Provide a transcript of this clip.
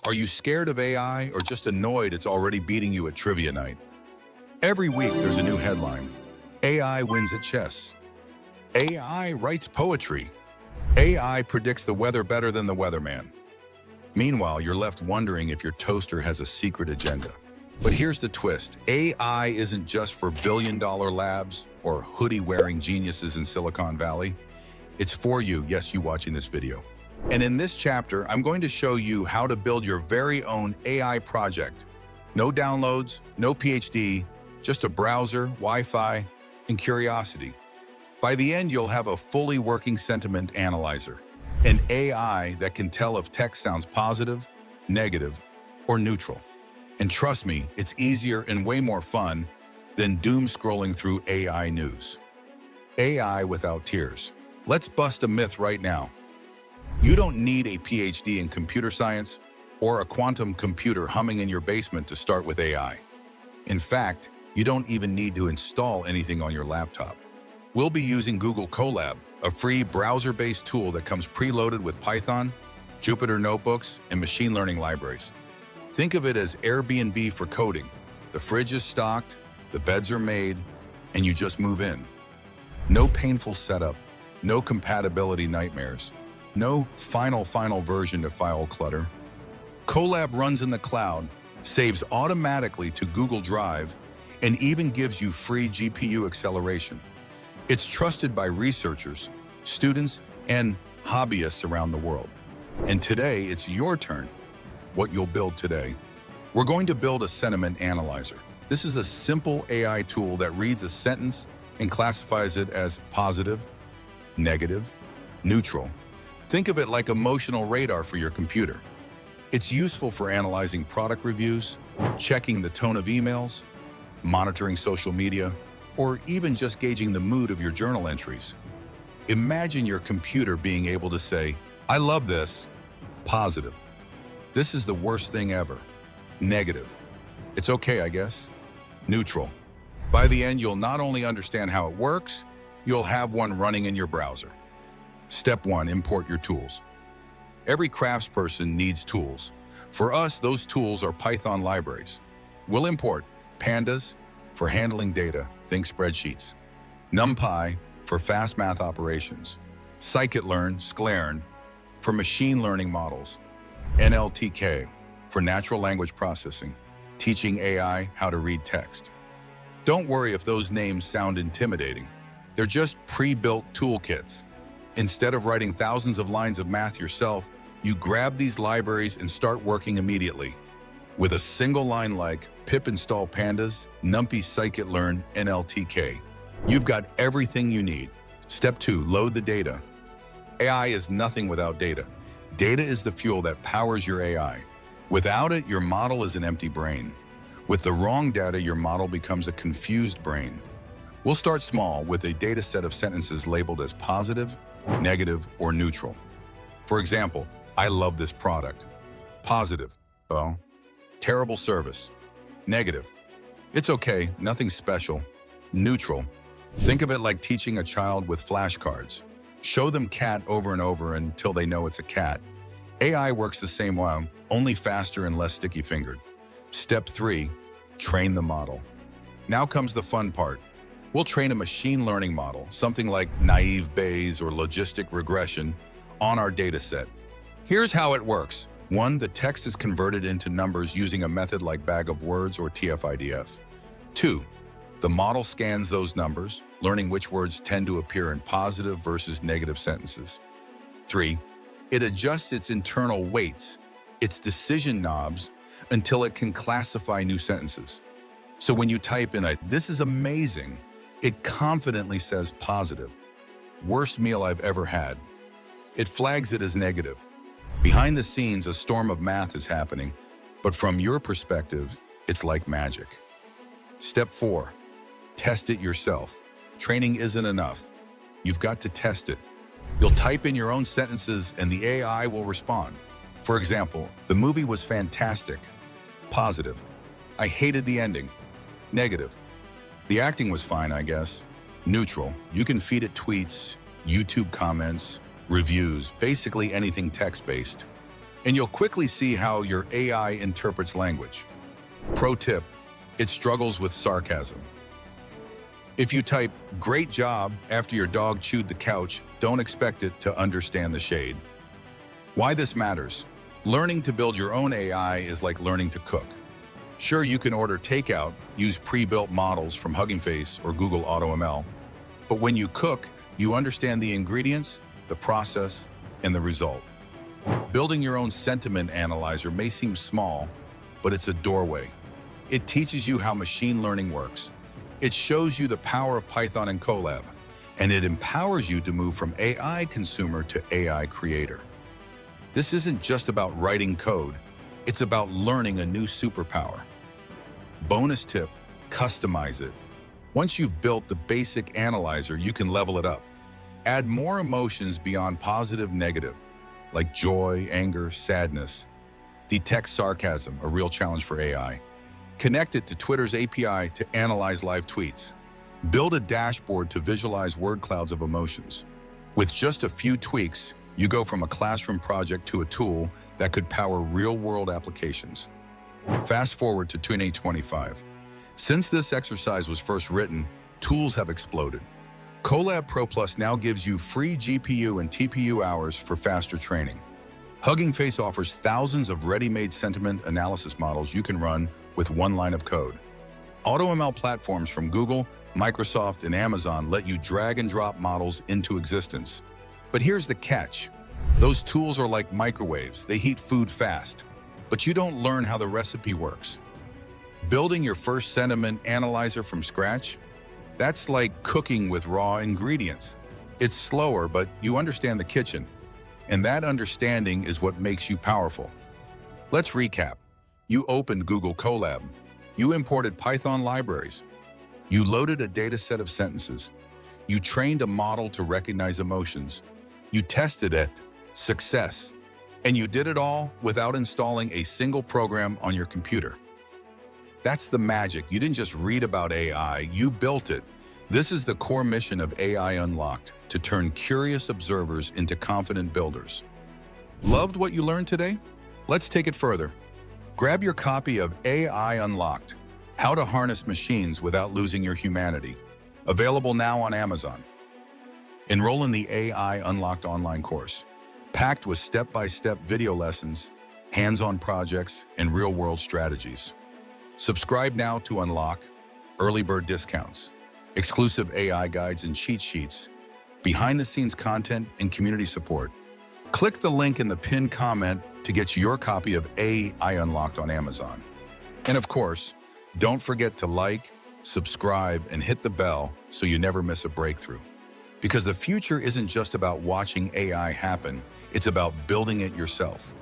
Are you scared of AI or just annoyed it's already beating you at trivia night? Every week there's a new headline. AI wins at chess. AI writes poetry. AI predicts the weather better than the weatherman. Meanwhile, you're left wondering if your toaster has a secret agenda. But here's the twist. AI isn't just for billion-dollar labs or hoodie-wearing geniuses in Silicon Valley. It's for you, yes, you watching this video. And in this chapter, I'm going to show you how to build your very own AI project. No downloads, no PhD, just a browser, Wi-Fi, and curiosity. By the end, you'll have a fully working sentiment analyzer, an AI that can tell if text sounds positive, negative, or neutral. And trust me, it's easier and way more fun than doom scrolling through AI news. AI without tears. Let's bust a myth right now. You don't need a PhD in computer science or a quantum computer humming in your basement to start with AI. In fact, you don't even need to install anything on your laptop. We'll be using Google Colab, a free browser-based tool that comes preloaded with Python, Jupyter notebooks, and machine learning libraries. Think of it as Airbnb for coding. The fridge is stocked, the beds are made, and you just move in. No painful setup, no compatibility nightmares, no final version to file clutter. Colab runs in the cloud, saves automatically to Google Drive, and even gives you free GPU acceleration. It's trusted by researchers, students, and hobbyists around the world. And today, it's your turn. What you'll build today. We're going to build a sentiment analyzer. This is a simple AI tool that reads a sentence and classifies it as positive, negative, neutral. Think of it like emotional radar for your computer. It's useful for analyzing product reviews, checking the tone of emails, monitoring social media, or even just gauging the mood of your journal entries. Imagine your computer being able to say, "I love this," positive. "This is the worst thing ever," negative. "It's okay, I guess," neutral. By the end, you'll not only understand how it works, you'll have one running in your browser. Step 1, import your tools. Every craftsperson needs tools. For us, those tools are Python libraries. We'll import Pandas for handling data, think spreadsheets. NumPy for fast math operations. Scikit-learn, Sklearn for machine learning models. NLTK for natural language processing, teaching AI how to read text. Don't worry if those names sound intimidating. They're just pre-built toolkits. Instead of writing thousands of lines of math yourself, you grab these libraries and start working immediately. With a single line like pip install pandas, numpy scikit-learn, NLTK, you've got everything you need. Step 2, load the data. AI is nothing without data. Data is the fuel that powers your AI. Without it, your model is an empty brain. With the wrong data, your model becomes a confused brain. We'll start small with a data set of sentences labeled as positive, negative, or neutral. For example, "I love this product." Positive, "Oh, terrible service." Negative, "It's okay, nothing special." Neutral, think of it like teaching a child with flashcards. Show them cat over and over until they know it's a cat. AI works the same way, only faster and less sticky-fingered. Step 3, train the model. Now comes the fun part. We'll train a machine learning model, something like naive Bayes or logistic regression, on our data set. Here's how it works. 1, the text is converted into numbers using a method like bag of words or TF-IDF. 2, the model scans those numbers, learning which words tend to appear in positive versus negative sentences. 3, it adjusts its internal weights, its decision knobs, until it can classify new sentences. So when you type in "this is amazing," it confidently says positive. "Worst meal I've ever had." It flags it as negative. Behind the scenes, a storm of math is happening, but from your perspective, it's like magic. Step 4, test it yourself. Training isn't enough. You've got to test it. You'll type in your own sentences and the AI will respond. For example, "The movie was fantastic." Positive, "I hated the ending." Negative, "The acting was fine, I guess." Neutral, you can feed it tweets, YouTube comments, reviews, basically anything text-based. and you'll quickly see how your AI interprets language. Pro tip, it struggles with sarcasm. If you type, "great job," after your dog chewed the couch, don't expect it to understand the shade. Why this matters? Learning to build your own AI is like learning to cook. Sure, you can order takeout, use pre-built models from Hugging Face or Google AutoML, but when you cook, you understand the ingredients, the process, and the result. Building your own sentiment analyzer may seem small, but it's a doorway. It teaches you how machine learning works. It shows you the power of Python and Colab, and it empowers you to move from AI consumer to AI creator. This isn't just about writing code, it's about learning a new superpower. Bonus tip, customize it. Once you've built the basic analyzer, you can level it up. Add more emotions beyond positive, negative, like joy, anger, sadness. Detect sarcasm, a real challenge for AI. Connect it to Twitter's API to analyze live tweets. Build a dashboard to visualize word clouds of emotions. With just a few tweaks, you go from a classroom project to a tool that could power real-world applications. Fast forward to 2025. Since this exercise was first written, tools have exploded. Colab Pro Plus now gives you free GPU and TPU hours for faster training. Hugging Face offers thousands of ready-made sentiment analysis models you can run with one line of code. AutoML platforms from Google, Microsoft, and Amazon let you drag and drop models into existence. But here's the catch. Those tools are like microwaves. They heat food fast, but you don't learn how the recipe works. Building your first sentiment analyzer from scratch, that's like cooking with raw ingredients. It's slower, but you understand the kitchen. And that understanding is what makes you powerful. Let's recap. You opened Google Colab. You imported Python libraries. You loaded a data set of sentences. You trained a model to recognize emotions. You tested it, success. And you did it all without installing a single program on your computer. That's the magic. You didn't just read about AI, you built it. This is the core mission of AI Unlocked, to turn curious observers into confident builders. Loved what you learned today? Let's take it further. Grab your copy of AI Unlocked, How to Harness Machines Without Losing Your Humanity. Available now on Amazon. Enroll in the AI Unlocked online course, packed with step-by-step video lessons, hands-on projects, and real-world strategies. Subscribe now to unlock early bird discounts, exclusive AI guides and cheat sheets, behind-the-scenes content, and community support. Click the link in the pinned comment to get your copy of AI Unlocked on Amazon. And of course, don't forget to like, subscribe, and hit the bell so you never miss a breakthrough. Because the future isn't just about watching AI happen, it's about building it yourself.